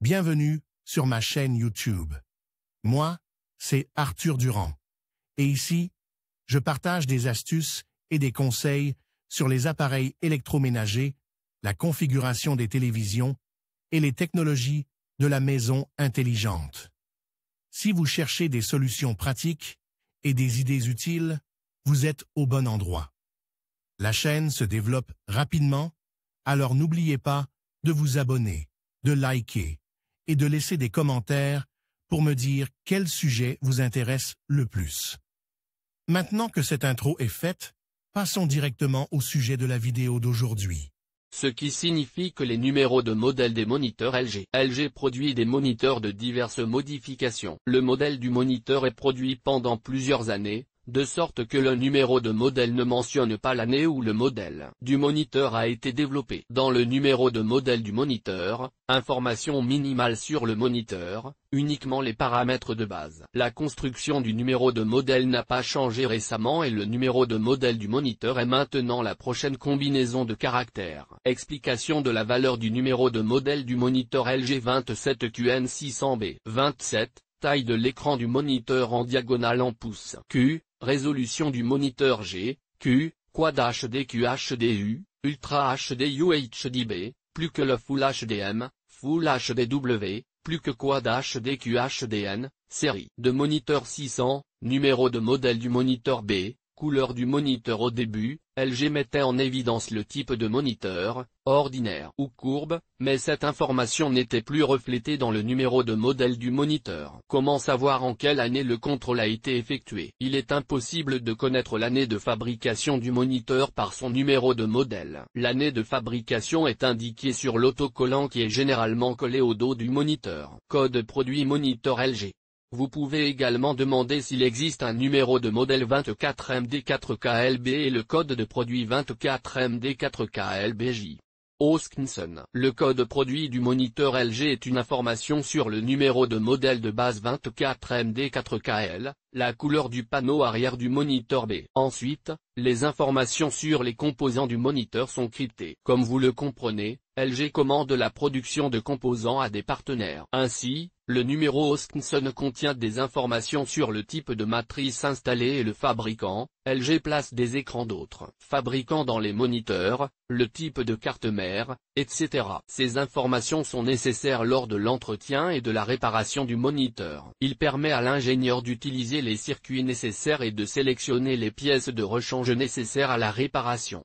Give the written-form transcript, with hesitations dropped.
Bienvenue sur ma chaîne YouTube. Moi, c'est Arthur Durand. Et ici, je partage des astuces et des conseils sur les appareils électroménagers, la configuration des télévisions et les technologies de la maison intelligente. Si vous cherchez des solutions pratiques et des idées utiles, vous êtes au bon endroit. La chaîne se développe rapidement, alors n'oubliez pas de vous abonner, de liker et de laisser des commentaires pour me dire quel sujet vous intéresse le plus. Maintenant que cette intro est faite, passons directement au sujet de la vidéo d'aujourd'hui. Ce qui signifie que les numéros de modèle des moniteurs LG. LG produit des moniteurs de diverses modifications. Le modèle du moniteur est produit pendant plusieurs années, de sorte que le numéro de modèle ne mentionne pas l'année où le modèle du moniteur a été développé. Dans le numéro de modèle du moniteur, information minimale sur le moniteur, uniquement les paramètres de base. La construction du numéro de modèle n'a pas changé récemment et le numéro de modèle du moniteur est maintenant la prochaine combinaison de caractères. Explication de la valeur du numéro de modèle du moniteur LG 27QN600B. 27, taille de l'écran du moniteur en diagonale en pouces. Q, résolution du moniteur G, Q, Quad HD QHDU, Ultra HD UHDB, plus que le Full HDM, Full HDW, plus que Quad HD QHDN, série de moniteur 600, numéro de modèle du moniteur B, couleur du moniteur au début. LG mettait en évidence le type de moniteur, ordinaire ou courbe, mais cette information n'était plus reflétée dans le numéro de modèle du moniteur. Comment savoir en quelle année le contrôle a été effectué? Il est impossible de connaître l'année de fabrication du moniteur par son numéro de modèle. L'année de fabrication est indiquée sur l'autocollant qui est généralement collé au dos du moniteur. Code produit moniteur LG. Vous pouvez également demander s'il existe un numéro de modèle 24MD4KLB et le code de produit 24MD4KLBJ. Hoskinson. Le code produit du moniteur LG est une information sur le numéro de modèle de base 24MD4KL, la couleur du panneau arrière du moniteur B. Ensuite, les informations sur les composants du moniteur sont cryptées. Comme vous le comprenez, LG commande la production de composants à des partenaires. Ainsi, le numéro Hoskinson contient des informations sur le type de matrice installée et le fabricant. LG place des écrans d'autres fabricants dans les moniteurs, le type de carte mère, etc. Ces informations sont nécessaires lors de l'entretien et de la réparation du moniteur. Il permet à l'ingénieur d'utiliser les circuits nécessaires et de sélectionner les pièces de rechange nécessaires à la réparation.